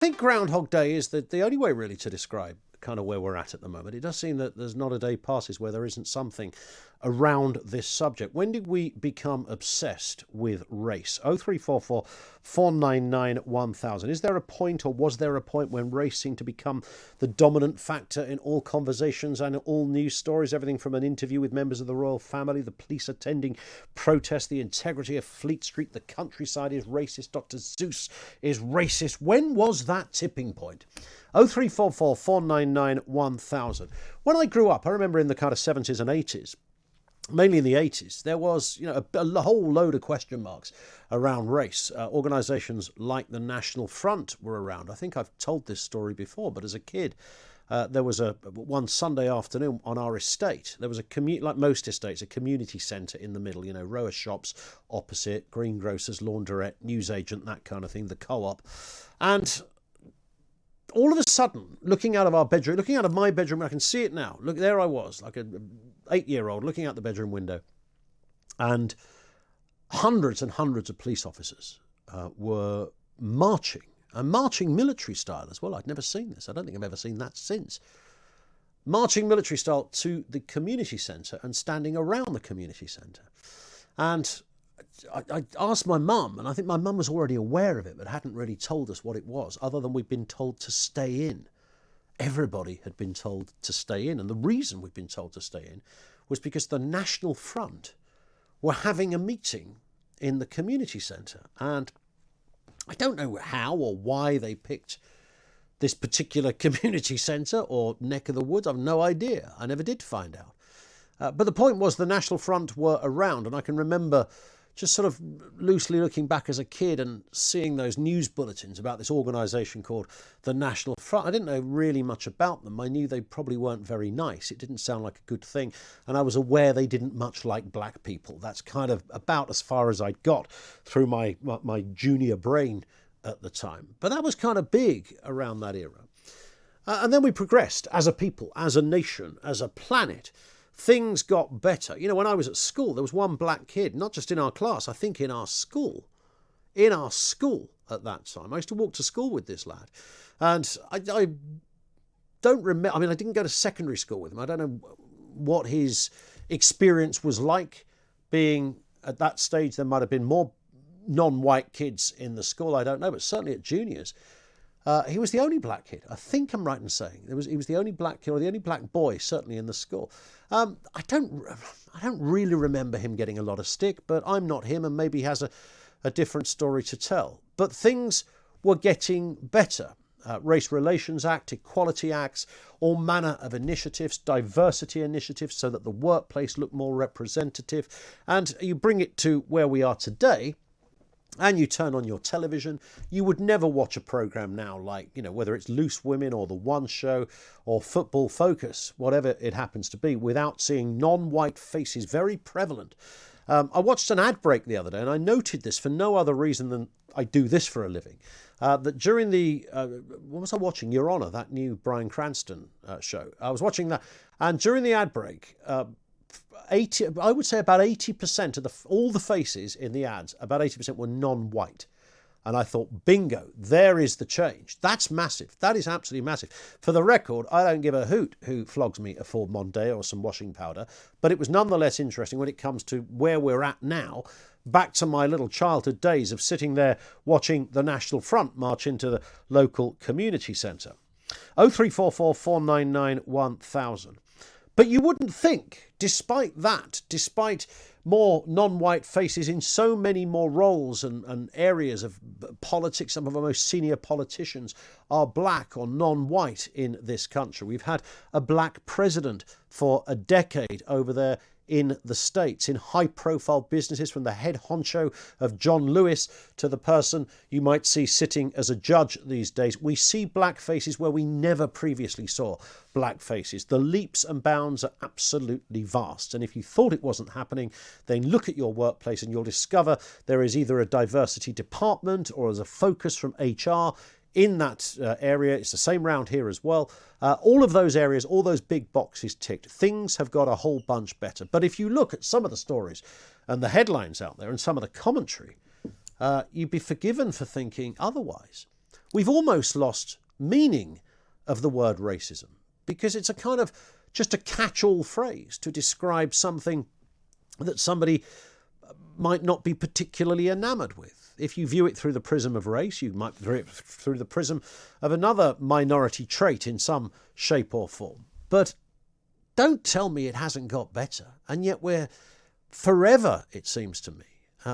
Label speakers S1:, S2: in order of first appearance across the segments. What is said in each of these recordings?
S1: I think Groundhog Day is the only way really to describe kind of where we're at the moment. It does seem that there's not a day passes where there isn't something around this subject. When did we become obsessed with race? 0344 499 1000. Is there a point, or was there a point, when race seemed to become the dominant factor in all conversations and all news stories? Everything from an interview with members of the royal family, the police attending protests, the integrity of Fleet Street, the countryside is racist, Dr. Zeus is racist. When was that tipping point? 0344 499 1000. When I grew up, I remember in the kind of 70s and 80s, mainly in the 80s, there was a whole load of question marks around race. Organisations like the National Front were around. I think I've told this story before, but as a kid, there was one Sunday afternoon on our estate. There was like most estates, a community centre in the middle, row of shops opposite, greengrocers, laundrette, newsagent, that kind of thing, the co-op. And all of a sudden, looking out of my bedroom, I can see it now. Look, there I was, like an 8-year-old, looking out the bedroom window, and hundreds and hundreds of police officers were marching, and marching military style as well. I'd never seen this. I don't think I've ever seen that since. Marching military style to the community centre and standing around the community centre. And I asked my mum, and I think my mum was already aware of it, but hadn't really told us what it was, other than we'd been told to stay in. Everybody had been told to stay in, and the reason we'd been told to stay in was because the National Front were having a meeting in the community centre. And I don't know how or why they picked this particular community centre or neck of the woods. I've no idea. I never did find out. But the point was the National Front were around, and I can remember just sort of loosely looking back as a kid and seeing those news bulletins about this organisation called the National Front. I didn't know really much about them. I knew they probably weren't very nice. It didn't sound like a good thing. And I was aware they didn't much like black people. That's kind of about as far as I'd got through my junior brain at the time. But that was kind of big around that era. And then we progressed as a people, as a nation, as a planet. Things got better. When I was at school, there was one black kid, not just in our class, I think in our school. In our school at that time. I used to walk to school with this lad. And I don't remember, I didn't go to secondary school with him. I don't know what his experience was like being at that stage. There might have been more non-white kids in the school. I don't know, but certainly at juniors. He was the only black kid. I think I'm right in saying he was the only black kid, or the only black boy, certainly in the school. I don't really remember him getting a lot of stick, but I'm not him, and maybe he has a different story to tell. But things were getting better. Race Relations Act, Equality Acts, all manner of initiatives, diversity initiatives, so that the workplace looked more representative. And you bring it to where we are today, and you turn on your television, you would never watch a programme now like, whether it's Loose Women or The One Show or Football Focus, whatever it happens to be, without seeing non-white faces very prevalent. I watched an ad break the other day, and I noted this for no other reason than I do this for a living. That during what was I watching? Your Honour, that new Bryan Cranston show. I was watching that, and during the ad break, I would say about 80% of all the faces in the ads, about 80% were non-white. And I thought, bingo, there is the change. That's massive. That is absolutely massive. For the record, I don't give a hoot who flogs me a full Mondeo or some washing powder, but it was nonetheless interesting when it comes to where we're at now, back to my little childhood days of sitting there watching the National Front march into the local community centre. 0344 499 1000. But you wouldn't think, despite that, despite more non-white faces in so many more roles and areas of politics, some of our most senior politicians are black or non-white in this country. We've had a black president for a decade over there in the States, in high-profile businesses, from the head honcho of John Lewis to the person you might see sitting as a judge these days. We see black faces where we never previously saw black faces. The leaps and bounds are absolutely vast. And if you thought it wasn't happening, then look at your workplace and you'll discover there is either a diversity department or as a focus from HR in that area. It's the same round here as well. All of those areas, all those big boxes ticked. Things have got a whole bunch better. But if you look at some of the stories and the headlines out there and some of the commentary, you'd be forgiven for thinking otherwise. we've almost lost meaning of the word racism, because it's a kind of just a catch-all phrase to describe something that somebody might not be particularly enamored with. If you view it through the prism of race, you might view it through the prism of another minority trait in some shape or form. But don't tell me it hasn't got better. And yet we're forever, it seems to me,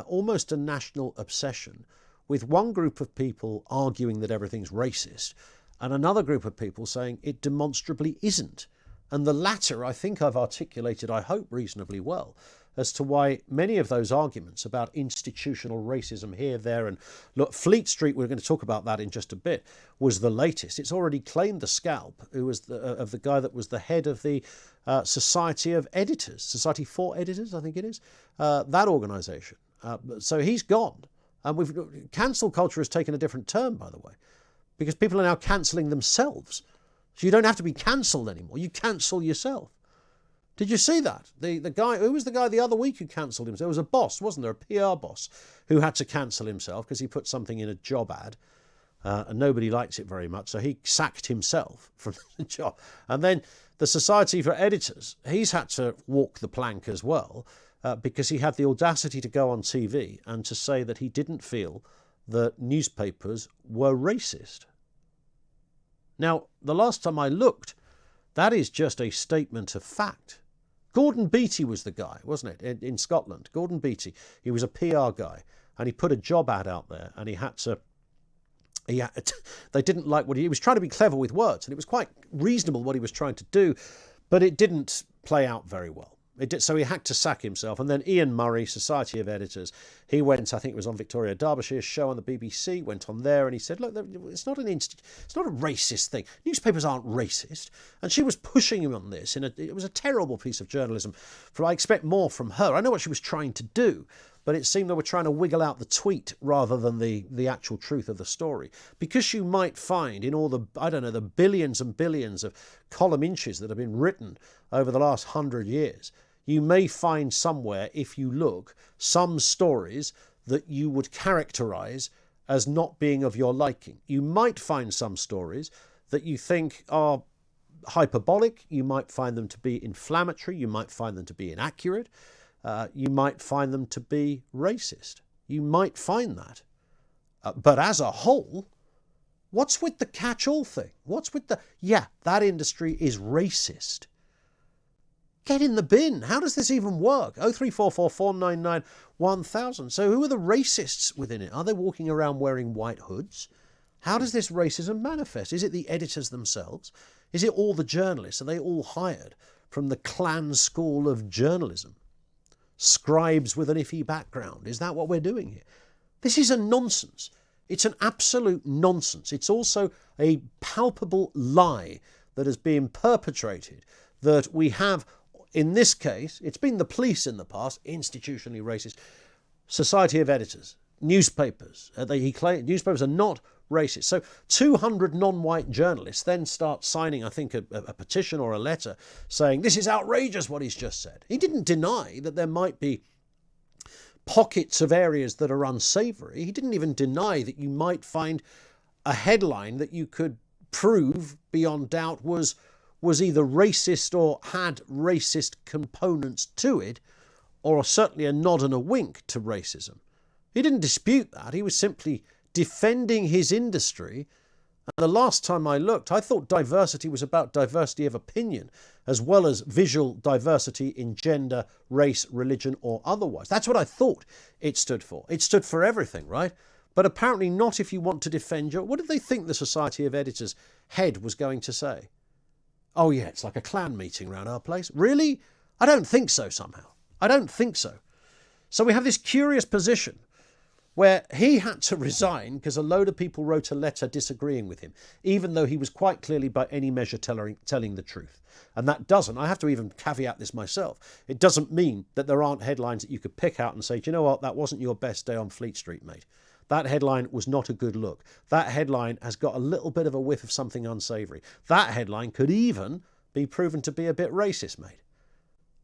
S1: almost a national obsession with one group of people arguing that everything's racist and another group of people saying it demonstrably isn't. And the latter, I think I've articulated, I hope, reasonably well, as to why many of those arguments about institutional racism here, there, and look, Fleet Street, we're going to talk about that in just a bit, was the latest. It's already claimed the scalp who was of the guy that was the head of the Society of Editors, Society for Editors, I think it is, that organisation. So he's gone. And cancel culture has taken a different turn, by the way, because people are now cancelling themselves. So you don't have to be cancelled anymore. You cancel yourself. Did you see that? The guy, who was the guy the other week who cancelled himself? There was a boss, wasn't there? A PR boss who had to cancel himself because he put something in a job ad and nobody likes it very much. So he sacked himself from the job. And then the Society for Editors, he's had to walk the plank as well because he had the audacity to go on TV and to say that he didn't feel that newspapers were racist. Now, the last time I looked, that is just a statement of fact. Gordon Beattie was the guy, wasn't it, in Scotland? Gordon Beattie. He was a PR guy, and he put a job ad out there, and they didn't like what he was trying to be clever with words, and it was quite reasonable what he was trying to do, but it didn't play out very well. So he had to sack himself. And then Ian Murray, Society of Editors, he went, I think it was on Victoria Derbyshire's show on the BBC, went on there and he said, look, it's not a racist thing. Newspapers aren't racist. And she was pushing him on this. It was a terrible piece of journalism. I expect more from her. I know what she was trying to do, but it seemed they were trying to wiggle out the tweet rather than the actual truth of the story. Because you might find in all the, the billions and billions of column inches that have been written over the last 100 years, you may find somewhere, if you look, some stories that you would characterise as not being of your liking. You might find some stories that you think are hyperbolic. You might find them to be inflammatory. You might find them to be inaccurate. You might find them to be racist. You might find that. But as a whole, what's with the catch-all thing? What's with that industry is racist? Get in the bin. How does this even work? 0344 499 1000. So who are the racists within it? Are they walking around wearing white hoods? How does this racism manifest? Is it the editors themselves? Is it all the journalists? Are they all hired from the clan school of journalism? Scribes with an iffy background. Is that what we're doing here? This is a nonsense. It's an absolute nonsense. It's also a palpable lie that has been perpetrated, that we have. In this case, it's been the police in the past, institutionally racist. Society of Editors, newspapers. He claimed newspapers are not racist. So 200 non-white journalists then start signing, I think, a petition or a letter saying, this is outrageous what he's just said. He didn't deny that there might be pockets of areas that are unsavoury. He didn't even deny that you might find a headline that you could prove beyond doubt was either racist or had racist components to it, or certainly a nod and a wink to racism. He didn't dispute that. He was simply defending his industry. And the last time I looked, I thought diversity was about diversity of opinion, as well as visual diversity in gender, race, religion, or otherwise. That's what I thought it stood for. It stood for everything, right? But apparently not if you want to defend your... What did they think the Society of Editors head was going to say? Oh yeah, it's like a clan meeting around our place. Really? I don't think so somehow. I don't think so. So we have this curious position where he had to resign because a load of people wrote a letter disagreeing with him, even though he was quite clearly by any measure telling the truth. And that doesn't, I have to even caveat this myself, it doesn't mean that there aren't headlines that you could pick out and say, do you know what, that wasn't your best day on Fleet Street, mate. That headline was not a good look. That headline has got a little bit of a whiff of something unsavoury. That headline could even be proven to be a bit racist, mate.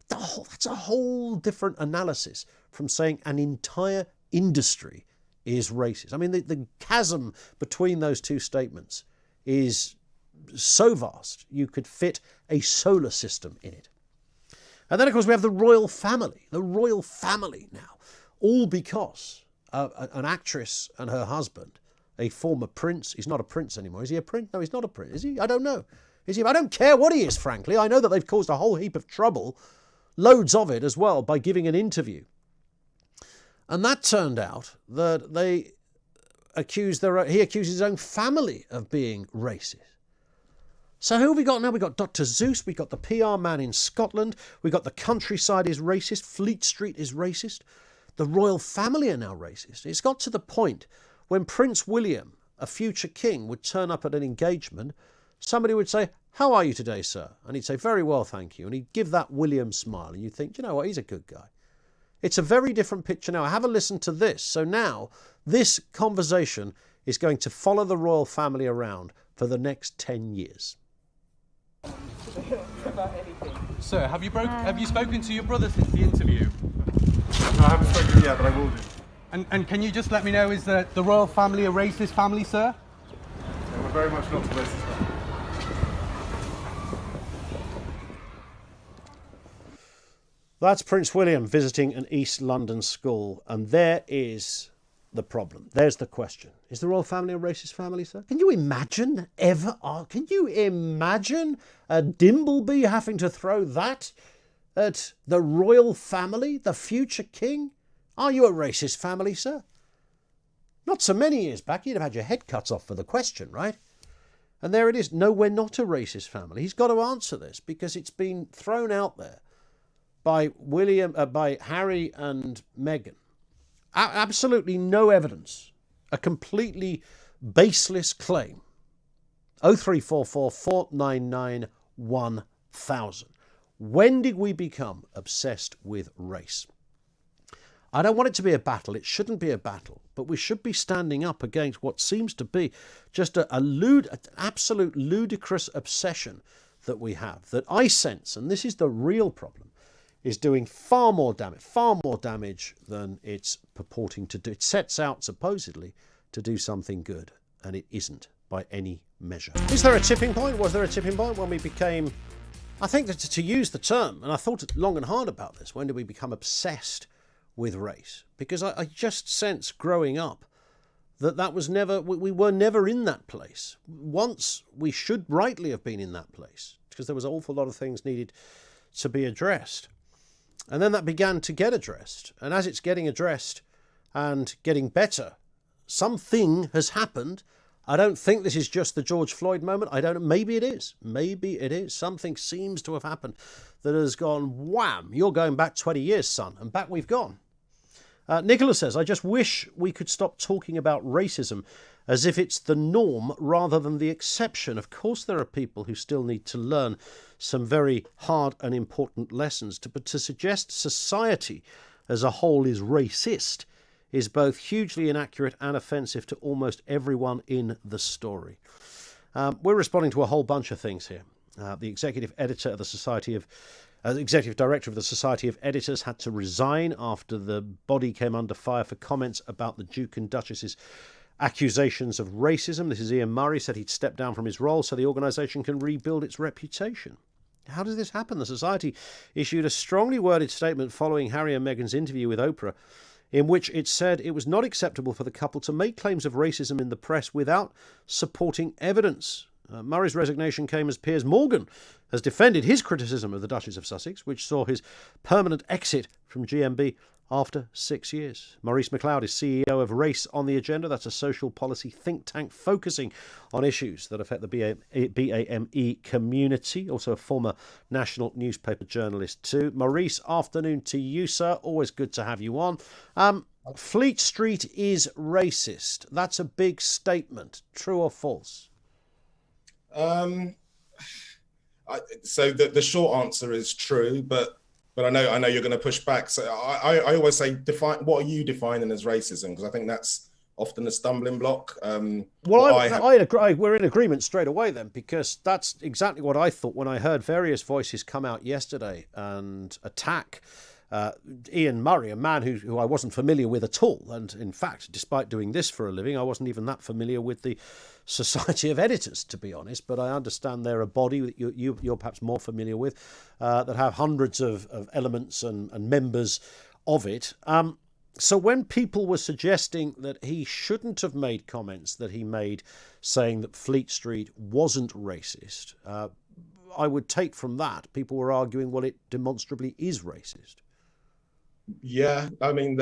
S1: That's a whole different analysis from saying an entire industry is racist. I mean, the chasm between those two statements is so vast, you could fit a solar system in it. And then, of course, we have the royal family now, all because an actress and her husband, a former prince, he's not a prince anymore. Is he a prince? No, he's not a prince. Is he? I don't know. Is he? I don't care what he is, frankly. I know that they've caused a whole heap of trouble, loads of it as well, by giving an interview. And that turned out that he accused his own family of being racist. So who have we got now? We've got Dr. Zeus, we've got the PR man in Scotland, we've got the countryside is racist, Fleet Street is racist, the royal family are now racist. It's got to the point when Prince William, a future king, would turn up at an engagement, somebody would say, "How are you today, sir?" And he'd say, "Very well, thank you." And he'd give that William smile, and you'd think, you know what, he's a good guy. It's a very different picture now. Have a listen to this. So now, this conversation is going to follow the royal family around for the next 10 years.
S2: Sir, have you spoken to your brother since the interview?
S3: No, I haven't spoken yet, but I will do.
S2: And can you just let me know, is the royal family a racist family, sir?
S3: Yeah, we're very much not a racist family.
S1: That's Prince William visiting an East London school, and there is the problem. There's the question. Is the royal family a racist family, sir? Can you imagine can you imagine a Dimbleby having to throw that at the royal family, the future king? Are you a racist family, sir? Not so many years back, you'd have had your head cut off for the question, right? And there it is. No, we're not a racist family. He's got to answer this because it's been thrown out there by Harry and Meghan. Absolutely no evidence. A completely baseless claim. 0344 499 1000. When did we become obsessed with race? I don't want it to be a battle. It shouldn't be a battle. But we should be standing up against what seems to be just an absolute ludicrous obsession that we have. That I sense, and this is the real problem, is doing far more damage than it's purporting to do. It sets out, supposedly, to do something good, and it isn't by any measure. Is there a tipping point? Was there a tipping point when we became, I think that to use the term, and I thought long and hard about this, when did we become obsessed with race? Because I just sense growing up that was never, we were never in that place. Once we should rightly have been in that place, because there was an awful lot of things needed to be addressed. And then that began to get addressed. And as it's getting addressed and getting better, something has happened. I don't think this is just the George Floyd moment. I don't know. Maybe it is. Maybe it is. Something seems to have happened that has gone, wham, you're going back 20 years, son. And back we've gone. Nicholas says, I just wish we could stop talking about racism as if it's the norm rather than the exception. Of course, there are people who still need to learn some very hard and important lessons. But to suggest society as a whole is racist is both hugely inaccurate and offensive to almost everyone in the story. We're responding to a whole bunch of things here. The executive editor of the Society of executive director of the Society of Editors had to resign after the body came under fire for comments about the Duke and Duchess's accusations of racism. This is Ian Murray, said he'd step down from his role so the organisation can rebuild its reputation. How does this happen? The Society issued a strongly worded statement following Harry and Meghan's interview with Oprah, in which it said it was not acceptable for the couple to make claims of racism in the press without supporting evidence. Murray's resignation came as Piers Morgan has defended his criticism of the Duchess of Sussex, which saw his permanent exit from GMB after 6 years. Maurice McLeod is CEO of Race on the Agenda. That's a social policy think tank focusing on issues that affect the BAME community. Also a former national newspaper journalist too. Maurice, afternoon to you, sir. Always good to have you on. Fleet Street is racist. That's a big statement. True or false?
S4: So the short answer is true, but I know you're going to push back. So I always say, what are you defining as racism? Because I think that's often a stumbling block.
S1: I agree. We're in agreement straight away then, because that's exactly what I thought when I heard various voices come out yesterday and attack Ian Murray, a man who I wasn't familiar with at all. And in fact, despite doing this for a living, I wasn't even that familiar with the Society of Editors, to be honest. But I understand they're a body that you're perhaps more familiar with, that have hundreds of elements and members of it. So when people were suggesting that he shouldn't have made comments that he made saying that Fleet Street wasn't racist, I would take from that people were arguing, well, it demonstrably is racist.
S4: Yeah, I mean,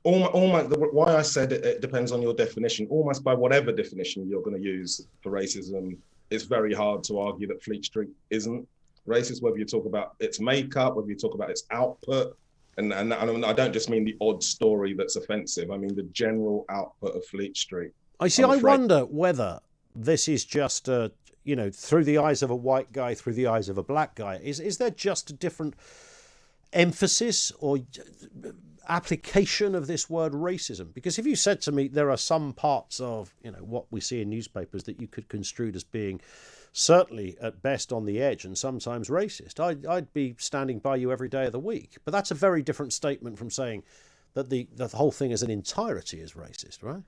S4: why I said it depends on your definition. Almost by whatever definition you're going to use for racism, it's very hard to argue that Fleet Street isn't racist, whether you talk about its makeup, whether you talk about its output. And I don't just mean the odd story that's offensive. I mean the general output of Fleet Street.
S1: I wonder whether this is just, through the eyes of a white guy, through the eyes of a black guy. Is there just a different emphasis or application of this word racism? Because if you said to me there are some parts of what we see in newspapers that you could construe as being certainly at best on the edge and sometimes racist, I'd be standing by you every day of the week. But that's a very different statement from saying that the whole thing as an entirety is racist, right?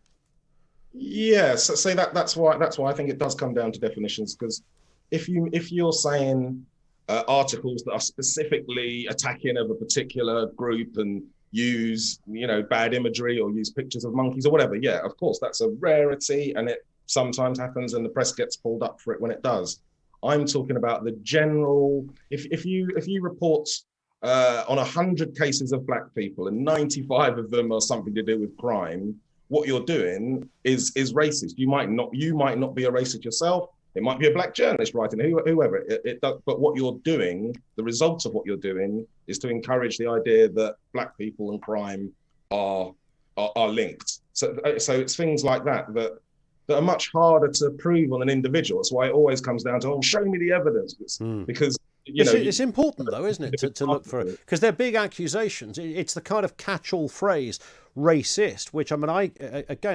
S4: Yeah, so that's why I think it does come down to definitions. Because if you're saying articles that are specifically attacking of a particular group and use bad imagery or use pictures of monkeys or whatever, yeah, of course that's a rarity and it sometimes happens and the press gets pulled up for it when it does. I'm talking about the general. If you report on 100 cases of black people and 95 of them are something to do with crime, what you're doing is racist. You might not be a racist yourself. It might be a black journalist writing, whoever it does. But what you're doing, the result of what you're doing, is to encourage the idea that black people and crime are linked. So it's things like that are much harder to prove on an individual. That's why it always comes down to, show me the evidence. Because
S1: it's important, though, isn't it, to look for it? Because they're big accusations. It's the kind of catch-all phrase, racist, which, I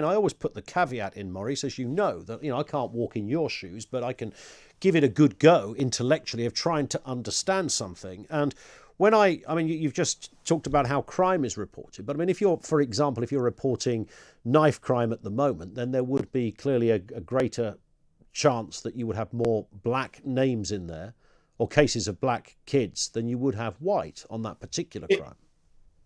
S1: always put the caveat in, Maurice, as you know, that, I can't walk in your shoes, but I can give it a good go intellectually of trying to understand something. And when you've just talked about how crime is reported, but if you're reporting knife crime at the moment, then there would be clearly a greater chance that you would have more black names in there or cases of black kids than you would have white on that particular crime.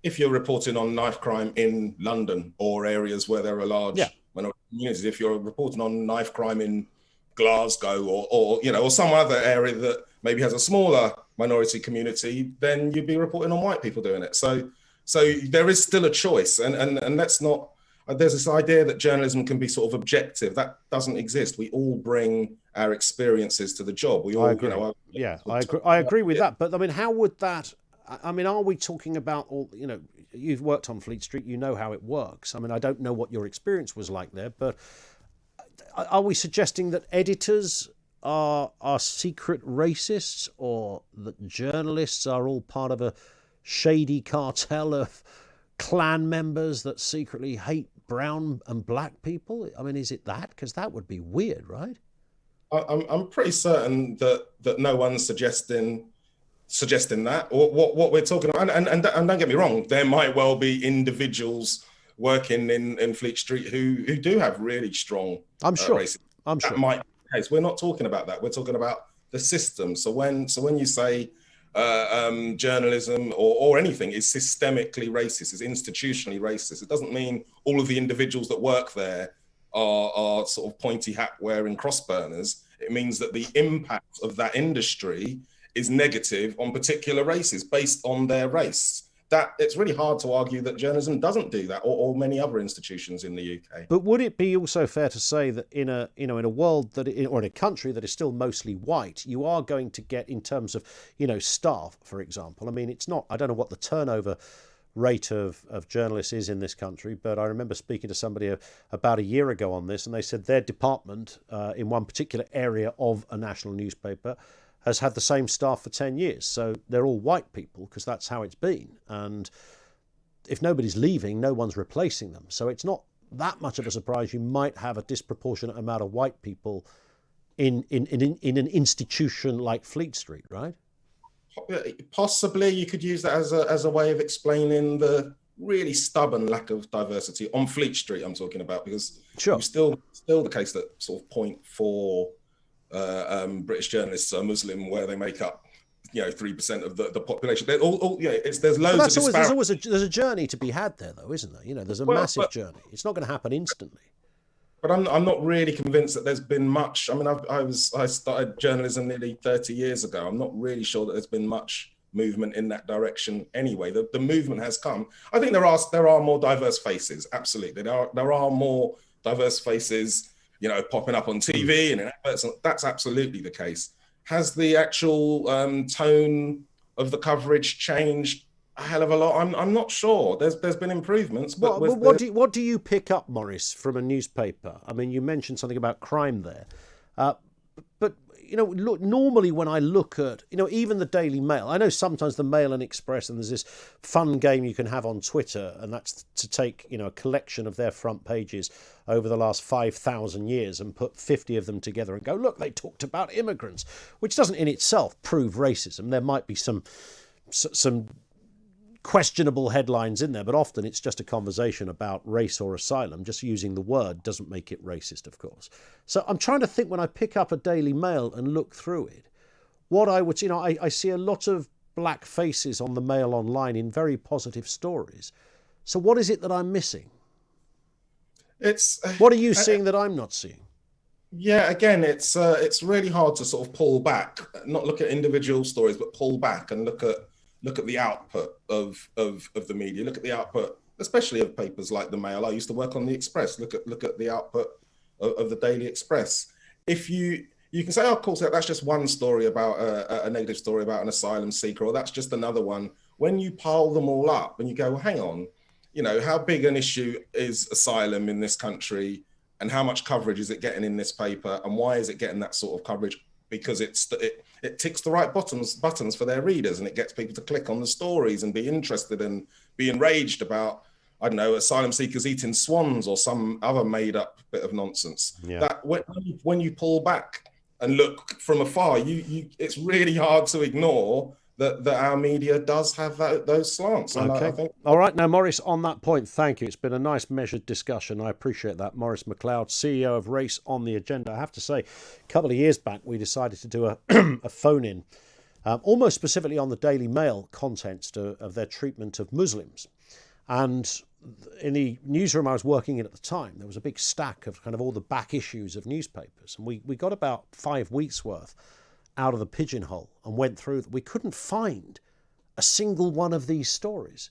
S4: If you're reporting on knife crime in London or areas where there are large minority communities, if you're reporting on knife crime in Glasgow or some other area that maybe has a smaller minority community, then you'd be reporting on white people doing it. So there is still a choice, and let's not. There's this idea that journalism can be sort of objective. That doesn't exist. We all bring our experiences to the job. We all,
S1: I agree with that. But how would that? Are we talking about all? You've worked on Fleet Street. You know how it works. I don't know what your experience was like there, but are we suggesting that editors are secret racists, or that journalists are all part of a shady cartel of clan members that secretly hate brown and black people? Is it that? Because that would be weird, right?
S4: I'm pretty certain that no one's suggesting that, or what we're talking about. And don't get me wrong, there might well be individuals working in Fleet Street who do have really strong racism. That might be the case. We're not talking about that. We're talking about the system. So when you say journalism or anything is systemically racist, is institutionally racist, it doesn't mean all of the individuals that work there are sort of pointy hat wearing cross burners. It means that the impact of that industry is negative on particular races based on their race. That it's really hard to argue that journalism doesn't do that, or many other institutions in the UK.
S1: But would it be also fair to say that in a world or in a country that is still mostly white, you are going to get, in terms of staff, for example? It's not. I don't know what the turnover rate of journalists is in this country, but I remember speaking to somebody about a year ago on this, and they said their department in one particular area of a national newspaper has had the same staff for 10 years. So they're all white people, because that's how it's been. And if nobody's leaving, no one's replacing them. So it's not that much of a surprise you might have a disproportionate amount of white people in an institution like Fleet Street, right?
S4: Possibly you could use that as a way of explaining the really stubborn lack of diversity on Fleet Street. I'm talking about, because
S1: Sure.
S4: it's still the case that sort of 0.4 British journalists are Muslim, where they make up 3% of the population. There's loads of disparity.
S1: There's a journey to be had there, though, isn't there? There's a massive journey. It's not going to happen instantly.
S4: But I'm not really convinced that there's been much. I mean, I started journalism nearly 30 years ago. I'm not really sure that there's been much movement in that direction anyway. The movement has come. I think there are more diverse faces. Absolutely, there are more diverse faces, popping up on TV and in adverts. That's absolutely the case. Has the actual tone of the coverage changed a hell of a lot? I'm not sure. There's been improvements, but
S1: what do you pick up, Maurice, from a newspaper? I mean, you mentioned something about crime there, but look, normally when I look at even the Daily Mail, I know sometimes the Mail and Express, and there's this fun game you can have on Twitter, and that's to take a collection of their front pages over the last 5,000 years and put 50 of them together and go, look, they talked about immigrants, which doesn't in itself prove racism. There might be some questionable headlines in there, but often it's just a conversation about race or asylum. Just using the word doesn't make it racist, of course. So I'm trying to think, when I pick up a Daily Mail and look through it, what I would, I see a lot of black faces on the Mail online in very positive stories. So what is it that I'm missing? What are you seeing that I'm not seeing?
S4: Yeah, again, it's really hard to sort of pull back, not look at individual stories, but pull back and look at the output of the media. Look at the output, especially of papers like the Mail. I used to work on the Express. Look at the output of the Daily Express. If you can say, of course, that's just one story about a negative story about an asylum seeker, or that's just another one. When you pile them all up and you go, well, hang on, how big an issue is asylum in this country, and how much coverage is it getting in this paper, and why is it getting that sort of coverage? Because it ticks the right buttons for their readers, and it gets people to click on the stories and be interested and be enraged about, I don't know, asylum seekers eating swans or some other made up bit of nonsense.
S1: Yeah.
S4: That when you pull back and look from afar, it's really hard to ignore that our media does have those slants. And
S1: okay.
S4: I think...
S1: All right. Now, Maurice, on that point, thank you. It's been a nice measured discussion. I appreciate that. Maurice McLeod, CEO of Race on the Agenda. I have to say, a couple of years back, we decided to do a phone-in, almost specifically on the Daily Mail contents of their treatment of Muslims. And in the newsroom I was working in at the time, there was a big stack of kind of all the back issues of newspapers. And we got about 5 weeks worth out of the pigeonhole and went through. We couldn't find a single one of these stories.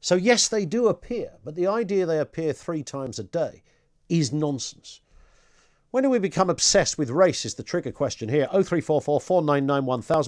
S1: So yes, they do appear, but the idea they appear 3 times a day is nonsense. When do we become obsessed with race is the trigger question here. 0344 499 1000.